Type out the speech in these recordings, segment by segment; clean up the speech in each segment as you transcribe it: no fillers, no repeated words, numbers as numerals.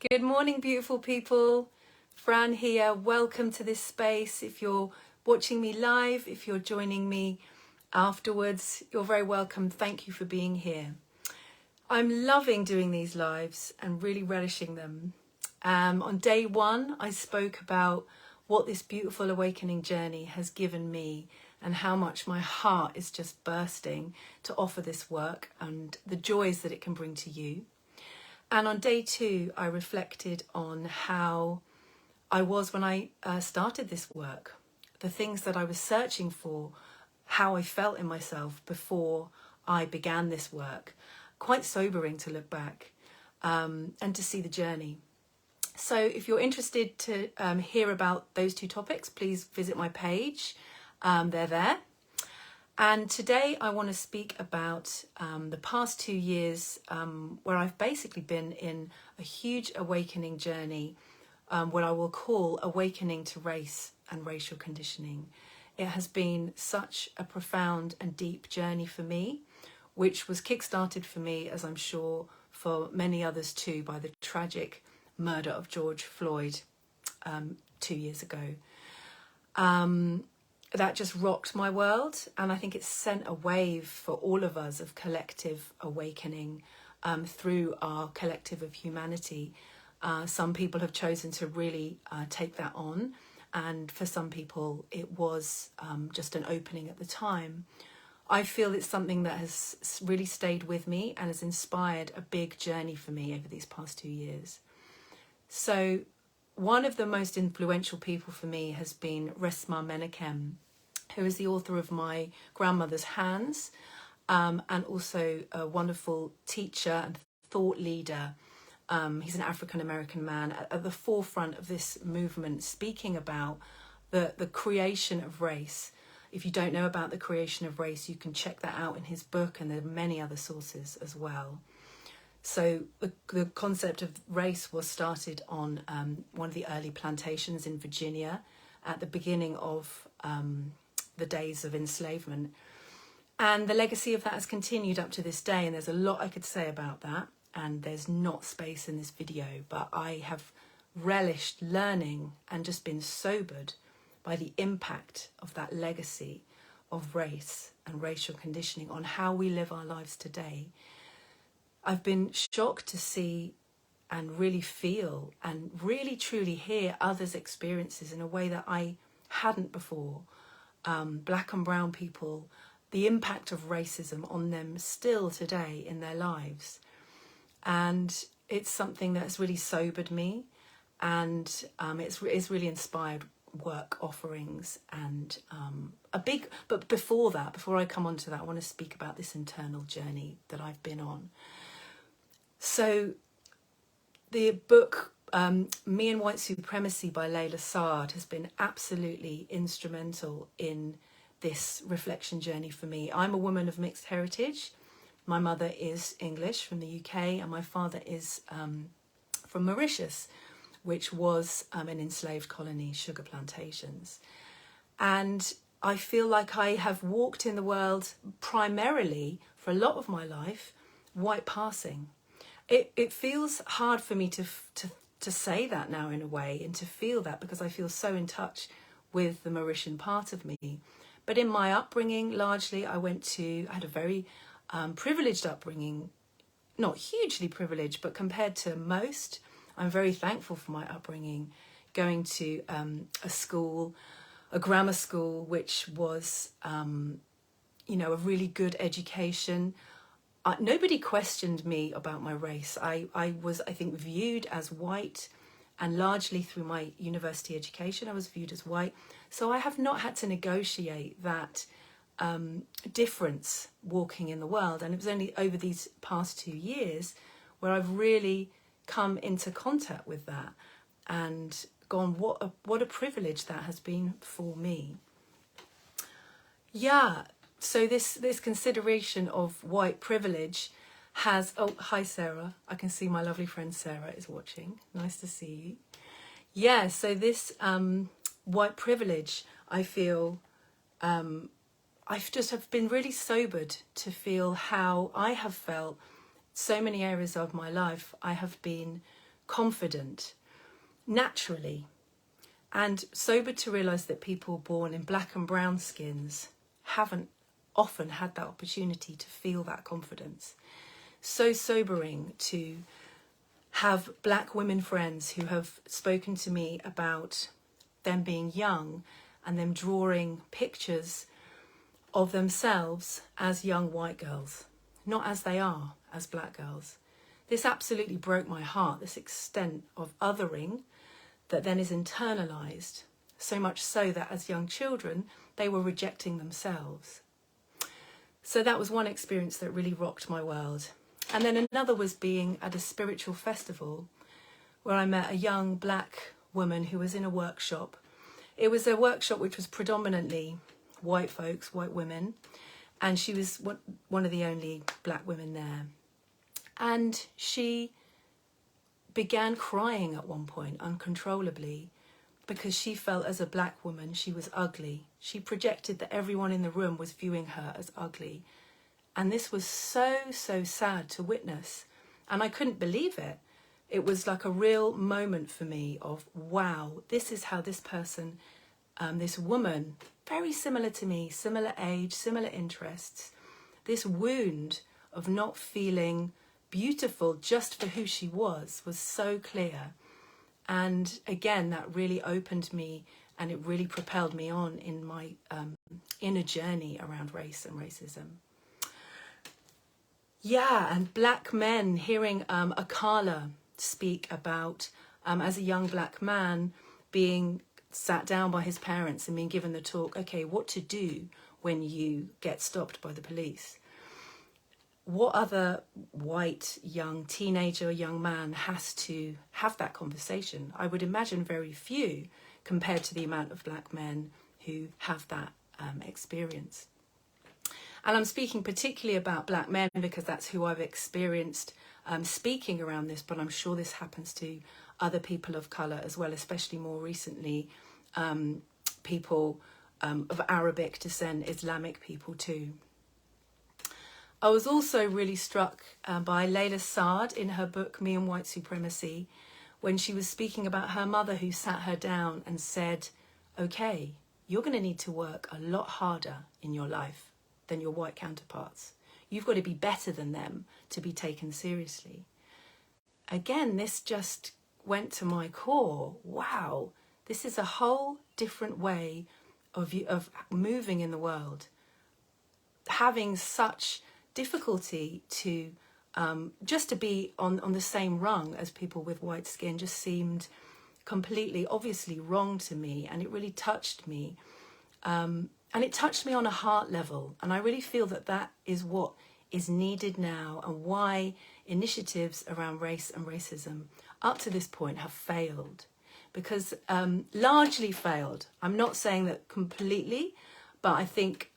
Good morning, beautiful people. Fran here. Welcome to this space. If you're watching me live, if you're joining me afterwards, you're very welcome. Thank you for being here. I'm loving doing these lives and really relishing them. On day one, I spoke about what this beautiful awakening journey has given me and how much my heart is just bursting to offer this work and the joys that it can bring to you. And on day two, I reflected on how I was when I started this work, the things that I was searching for, how I felt in myself before I began this work. Quite sobering to look back and to see the journey. So if you're interested to hear about those two topics, please visit my page. They're there. And today I want to speak about the past 2 years where I've basically been in a huge awakening journey, what I will call awakening to race and racial conditioning. It has been such a profound and deep journey for me, which was kickstarted for me, as I'm sure for many others too, by the tragic murder of George Floyd 2 years ago. That just rocked my world, and I think it's sent a wave for all of us of collective awakening through our collective of humanity. Some people have chosen to really take that on, and for some people it was just an opening at the time. I feel it's something that has really stayed with me and has inspired a big journey for me over these past 2 years. So one of the most influential people for me has been Resmaa Menakem, who is the author of My Grandmother's Hands, and also a wonderful teacher and thought leader. He's an African-American man at the forefront of this movement, speaking about the creation of race. If you don't know about the creation of race, you can check that out in his book, and there are many other sources as well. So the concept of race was started on one of the early plantations in Virginia at the beginning of the days of enslavement. And the legacy of that has continued up to this day, and there's a lot I could say about that, and there's not space in this video, but I have relished learning and just been sobered by the impact of that legacy of race and racial conditioning on how we live our lives today. I've been shocked to see and really feel and really truly hear others' experiences in a way that I hadn't before. Black and brown people, the impact of racism on them still today in their lives. And it's something that's really sobered me, and it's really inspired work offerings and but before I come on to that, I want to speak about this internal journey that I've been on. So the book Me and White Supremacy by Layla Saad has been absolutely instrumental in this reflection journey for me. I'm a woman of mixed heritage. My mother is English from the UK, and my father is from Mauritius, which was an enslaved colony, sugar plantations. And I feel like I have walked in the world primarily, for a lot of my life, white passing. It feels hard for me to say that now in a way, and to feel that, because I feel so in touch with the Mauritian part of me. But in my upbringing, largely, I had a very privileged upbringing, not hugely privileged, but compared to most, I'm very thankful for my upbringing, going to a grammar school, which was, a really good education. Nobody questioned me about my race. I was, I think, viewed as white, and largely through my university education, I was viewed as white. So I have not had to negotiate that difference walking in the world. And it was only over these past 2 years where I've really come into contact with that and gone, what a privilege that has been for me. Yeah. So this consideration of white privilege has... Oh, hi, Sarah. I can see my lovely friend Sarah is watching. Nice to see you. Yeah, so this white privilege, I feel... I've been really sobered to feel how I have felt so many areas of my life. I have been confident, naturally, and sobered to realise that people born in black and brown skins haven't often had that opportunity to feel that confidence. So sobering to have black women friends who have spoken to me about them being young and them drawing pictures of themselves as young white girls, not as they are, as black girls. This absolutely broke my heart, this extent of othering that then is internalized, so much so that as young children, they were rejecting themselves. So that was one experience that really rocked my world. And then another was being at a spiritual festival where I met a young black woman who was in a workshop. It was a workshop which was predominantly white folks, white women, and she was one of the only black women there. And she began crying at one point uncontrollably because she felt as a black woman she was ugly. She projected that everyone in the room was viewing her as ugly. And this was so, so sad to witness. And I couldn't believe it. It was like a real moment for me of, wow, this is how this person, this woman, very similar to me, similar age, similar interests, this wound of not feeling beautiful just for who she was so clear. And again, that really opened me and it really propelled me on in my inner journey around race and racism. Yeah, and black men, hearing Akala speak about, as a young black man, being sat down by his parents and being given the talk, okay, what to do when you get stopped by the police. What other white young teenager, young man has to have that conversation? I would imagine very few compared to the amount of black men who have that experience. And I'm speaking particularly about black men because that's who I've experienced speaking around this, but I'm sure this happens to other people of colour as well, especially more recently, people of Arabic descent, Islamic people too. I was also really struck by Layla Saad in her book, Me and White Supremacy, when she was speaking about her mother who sat her down and said, okay, you're going to need to work a lot harder in your life than your white counterparts. You've got to be better than them to be taken seriously. Again, this just went to my core. Wow, this is a whole different way of moving in the world. Having such difficulty to just to be on the same rung as people with white skin just seemed completely, obviously wrong to me, and it really touched me. And it touched me on a heart level, and I really feel that that is what is needed now, and why initiatives around race and racism up to this point have failed. Because largely failed. I'm not saying that completely, but I think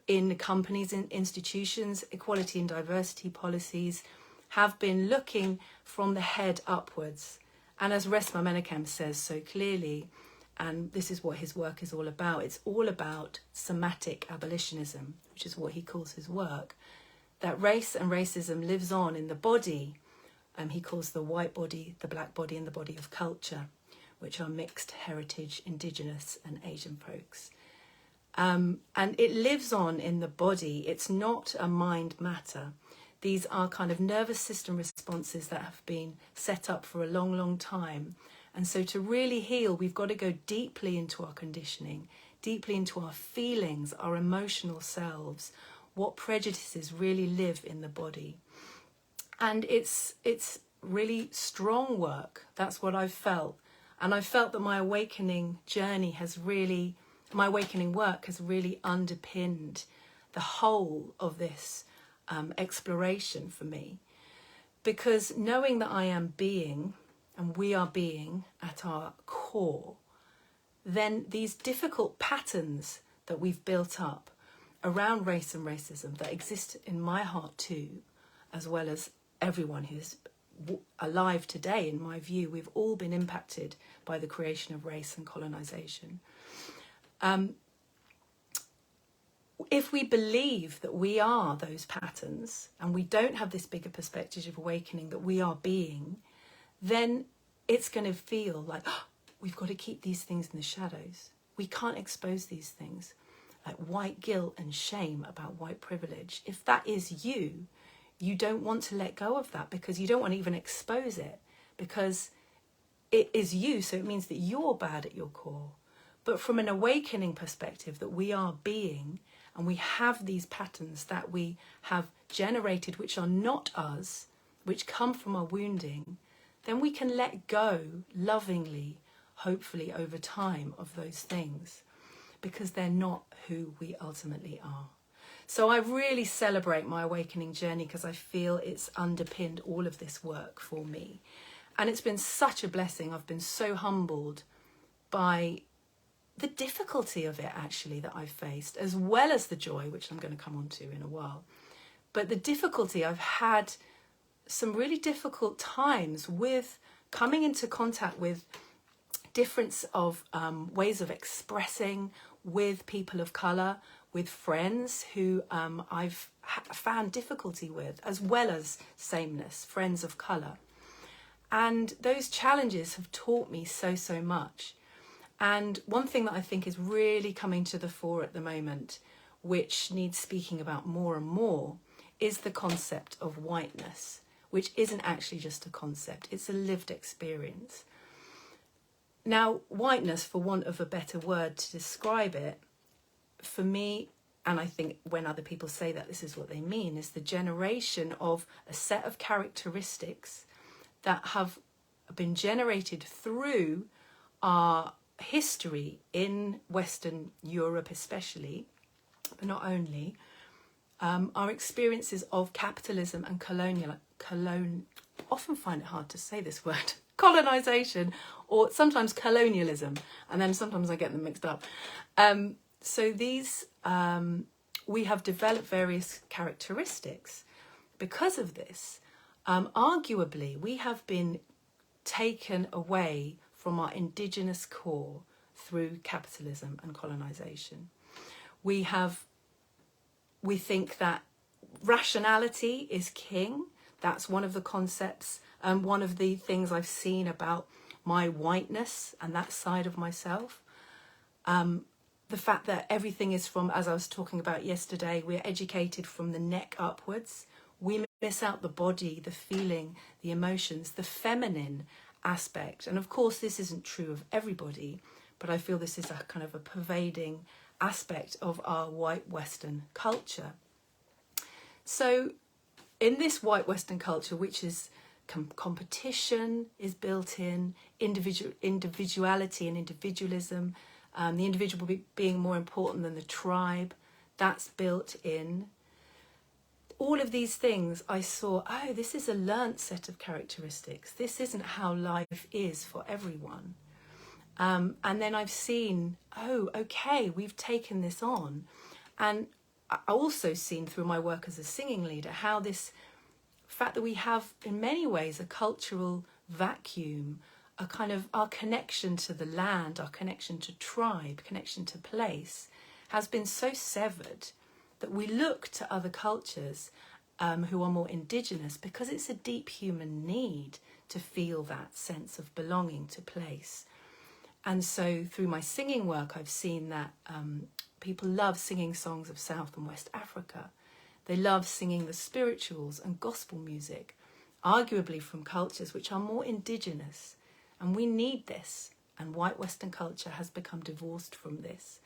in companies and institutions, equality and diversity policies have been looking from the head upwards. And as Resmaa Menakem says so clearly, and this is what his work is all about, it's all about somatic abolitionism, which is what he calls his work, that race and racism lives on in the body. He calls the white body, the black body, and the body of culture, which are mixed heritage, indigenous and Asian folks. And it lives on in the body. It's not a mind matter. These are kind of nervous system responses that have been set up for a long, long time. And so to really heal, we've got to go deeply into our conditioning, deeply into our feelings, our emotional selves, what prejudices really live in the body. And it's really strong work. That's what I've felt. And I felt that my awakening journey my awakening work has really underpinned the whole of this exploration for me. Because knowing that I am being, and we are being at our core, then these difficult patterns that we've built up around race and racism that exist in my heart too, as well as everyone who's alive today, in my view, we've all been impacted by the creation of race and colonisation. If we believe that we are those patterns and we don't have this bigger perspective of awakening, that we are being, then it's going to feel like, oh, we've got to keep these things in the shadows. We can't expose these things. Like white guilt and shame about white privilege. If that is you, you don't want to let go of that because you don't want to even expose it, because it is you, so it means that you're bad at your core. But from an awakening perspective, that we are being, and we have these patterns that we have generated which are not us, which come from our wounding, then we can let go lovingly, hopefully over time, of those things, because they're not who we ultimately are. So I really celebrate my awakening journey because I feel it's underpinned all of this work for me. And it's been such a blessing. I've been so humbled by the difficulty of it, actually, that I've faced, as well as the joy, which I'm going to come on to in a while. But the difficulty, I've had some really difficult times with coming into contact with difference of ways of expressing with people of colour, with friends who I've found difficulty with, as well as sameness, friends of colour. And those challenges have taught me so, so much. And one thing that I think is really coming to the fore at the moment, which needs speaking about more and more, is the concept of whiteness, which isn't actually just a concept, it's a lived experience. Now, whiteness, for want of a better word to describe it, for me, and I think when other people say that, this is what they mean, is the generation of a set of characteristics that have been generated through our history in Western Europe especially, but not only, our experiences of capitalism and often find it hard to say this word, colonization, or sometimes colonialism, and then sometimes I get them mixed up. So these, we have developed various characteristics because of this. Arguably, we have been taken away from our indigenous core through capitalism and colonization. We think that rationality is king. That's one of the concepts, one of the things I've seen about my whiteness and that side of myself. The fact that everything is from, as I was talking about yesterday, we're educated from the neck upwards. We miss out the body, the feeling, the emotions, the feminine aspect. And of course, this isn't true of everybody, but I feel this is a kind of a pervading aspect of our white Western culture. So in this white Western culture, which is competition is built in, individuality and individualism, the individual being more important than the tribe, that's built in. All of these things I saw, oh, this is a learnt set of characteristics. This isn't how life is for everyone. And then I've seen, oh, okay, we've taken this on. And I also seen through my work as a singing leader how this fact that we have in many ways a cultural vacuum, a kind of our connection to the land, our connection to tribe, connection to place, has been so severed that we look to other cultures who are more indigenous because it's a deep human need to feel that sense of belonging to place. And so through my singing work, I've seen that people love singing songs of South and West Africa. They love singing the spirituals and gospel music, arguably from cultures which are more indigenous. And we need this. And white Western culture has become divorced from this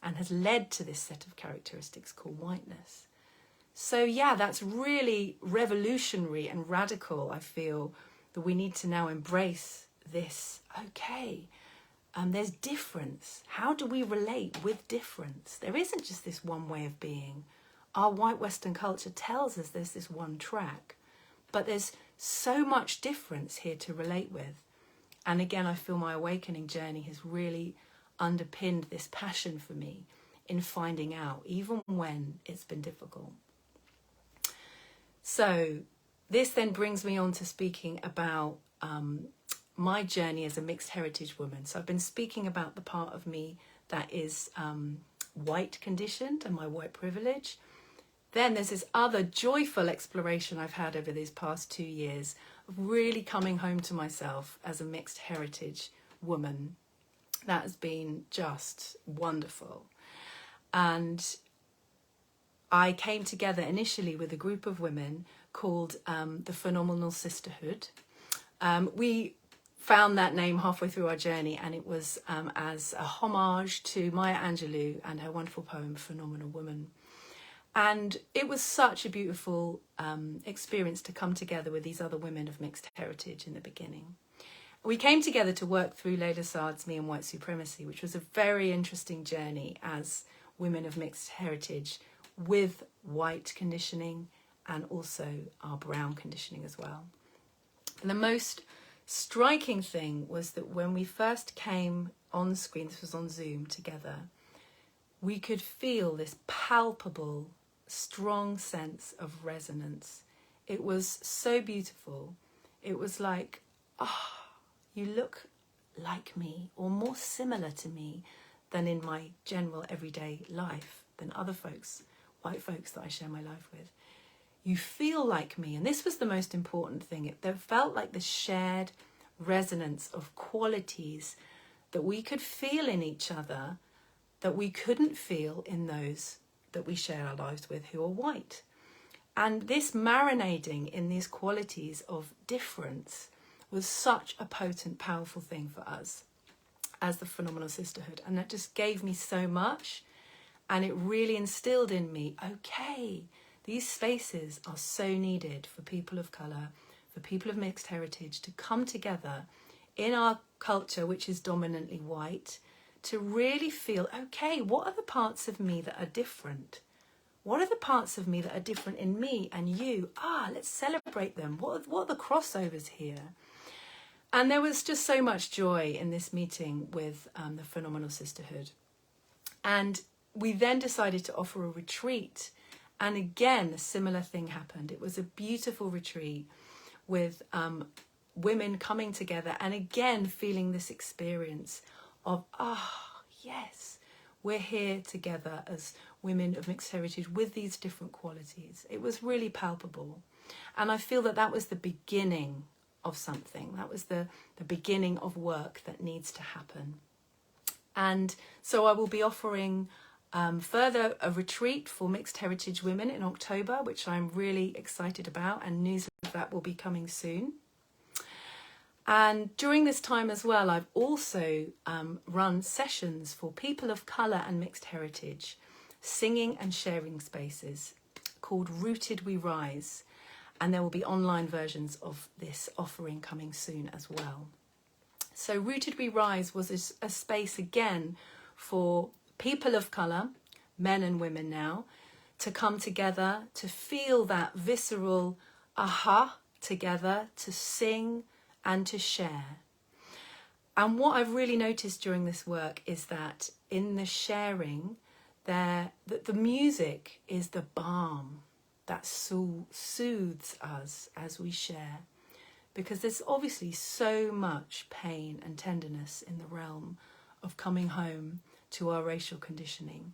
and has led to this set of characteristics called whiteness. So yeah, that's really revolutionary and radical. I feel that we need to now embrace this. Okay, there's difference. How do we relate with difference? There isn't just this one way of being. Our white Western culture tells us there's this one track, but there's so much difference here to relate with. And again, I feel my awakening journey has really underpinned this passion for me in finding out, even when it's been difficult. So this then brings me on to speaking about my journey as a mixed heritage woman. So I've been speaking about the part of me that is white conditioned and my white privilege. then there's this other joyful exploration I've had over these past 2 years of really coming home to myself as a mixed heritage woman. That has been just wonderful. And I came together initially with a group of women called the Phenomenal Sisterhood. We found that name halfway through our journey, and it was as a homage to Maya Angelou and her wonderful poem, Phenomenal Woman. And it was such a beautiful experience to come together with these other women of mixed heritage in the beginning. We came together to work through Layla Saad's Me and White Supremacy, which was a very interesting journey as women of mixed heritage with white conditioning and also our brown conditioning as well. And the most striking thing was that when we first came on screen, this was on Zoom together, we could feel this palpable, strong sense of resonance. It was so beautiful. It was like, you look like me or more similar to me than in my general everyday life, than other folks, white folks that I share my life with. You feel like me. And this was the most important thing. There felt like the shared resonance of qualities that we could feel in each other that we couldn't feel in those that we share our lives with who are white. And this marinating in these qualities of difference was such a potent, powerful thing for us as the Phenomenal Sisterhood. And that just gave me so much. And it really instilled in me, okay, these spaces are so needed for people of colour, for people of mixed heritage to come together in our culture, which is dominantly white, to really feel, okay, what are the parts of me that are different? What are the parts of me that are different in me and you? Let's celebrate them. What are the crossovers here? And there was just so much joy in this meeting with the Phenomenal Sisterhood. And we then decided to offer a retreat. And again, a similar thing happened. It was a beautiful retreat with women coming together and again feeling this experience of, yes, we're here together as women of mixed heritage with these different qualities. It was really palpable. And I feel that that was the beginning of something. That was the beginning of work that needs to happen. And so I will be offering further a retreat for mixed heritage women in October, which I'm really excited about, and news of that will be coming soon. And during this time as well, I've also run sessions for people of colour and mixed heritage, singing and sharing spaces called Rooted We Rise. And there will be online versions of this offering coming soon as well. So Rooted We Rise was a space again for people of colour, men and women now, to come together, to feel that visceral together, to sing and to share. And what I've really noticed during this work is that in the sharing, that the music is the balm that soothes us as we share. Because there's obviously so much pain and tenderness in the realm of coming home to our racial conditioning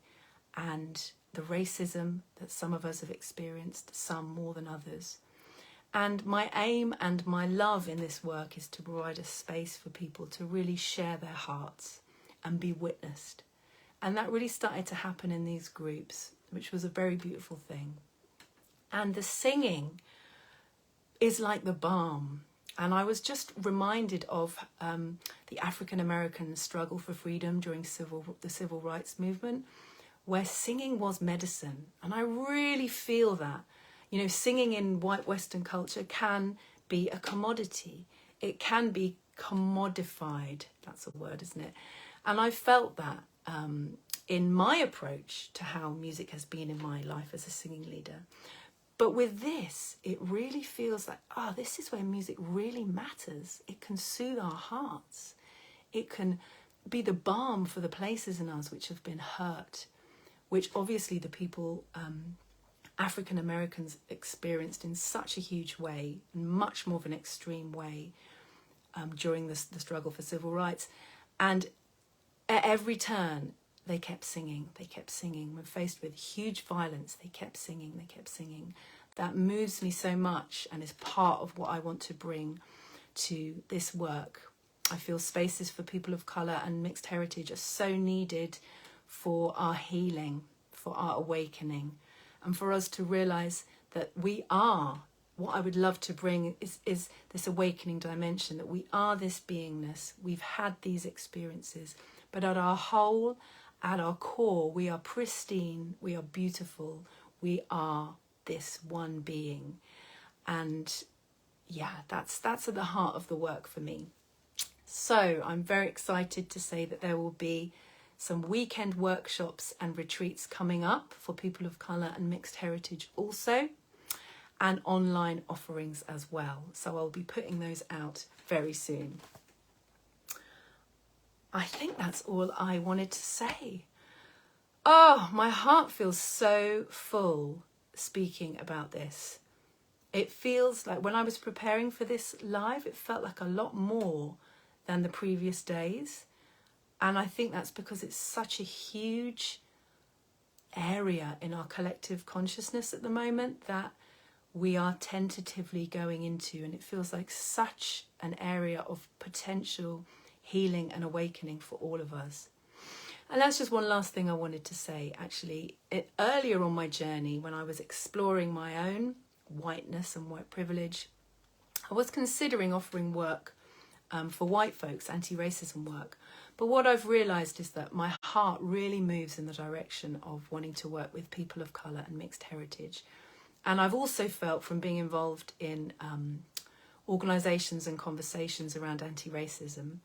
and the racism that some of us have experienced, some more than others. And my aim and my love in this work is to provide a space for people to really share their hearts and be witnessed. And that really started to happen in these groups, which was a very beautiful thing. And the singing is like the balm. And I was just reminded of the African American struggle for freedom during the civil rights movement, where singing was medicine. And I really feel that. You know, singing in white Western culture can be a commodity. It can be commodified. That's a word, isn't it? And I felt that in my approach to how music has been in my life as a singing leader. But with this, it really feels like, this is where music really matters. It can soothe our hearts. It can be the balm for the places in us which have been hurt, which obviously the people, African Americans, experienced in such a huge way, much more of an extreme way during the struggle for civil rights. And at every turn, they kept singing, they kept singing. When faced with huge violence, they kept singing, they kept singing. That moves me so much and is part of what I want to bring to this work. I feel spaces for people of colour and mixed heritage are so needed for our healing, for our awakening, and for us to realise that we are, what I would love to bring is this awakening dimension, that we are this beingness. We've had these experiences, but at our whole, at our core, we are pristine, we are beautiful, we are this one being. And yeah, that's at the heart of the work for me. So I'm very excited to say that there will be some weekend workshops and retreats coming up for people of colour and mixed heritage also, and online offerings as well. So I'll be putting those out very soon. I think that's all I wanted to say. Oh, my heart feels so full speaking about this. It feels like when I was preparing for this live, it felt like a lot more than the previous days. And I think that's because it's such a huge area in our collective consciousness at the moment that we are tentatively going into, and it feels like such an area of potential healing and awakening for all of us. And that's just one last thing I wanted to say, actually. Earlier on my journey, when I was exploring my own whiteness and white privilege, I was considering offering work for white folks, anti-racism work. But what I've realised is that my heart really moves in the direction of wanting to work with people of colour and mixed heritage. And I've also felt from being involved in organisations and conversations around anti-racism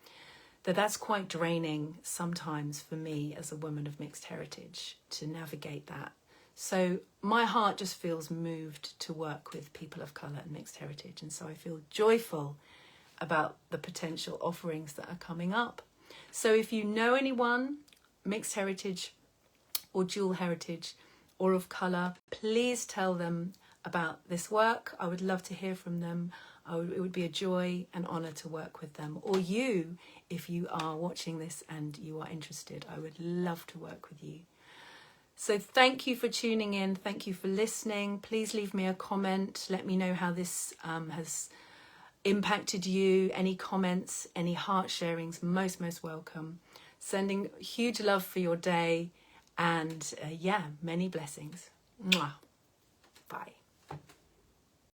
that that's quite draining sometimes for me as a woman of mixed heritage to navigate that. So my heart just feels moved to work with people of colour and mixed heritage. And so I feel joyful about the potential offerings that are coming up. So if you know anyone, mixed heritage or dual heritage or of colour, please tell them about this work. I would love to hear from them. It would be a joy and honour to work with them. Or you, if you are watching this and you are interested, I would love to work with you. So thank you for tuning in. Thank you for listening. Please leave me a comment. Let me know how this has impacted you. Any comments, any heart sharings, most welcome. Sending huge love for your day, and many blessings. Mwah. Bye.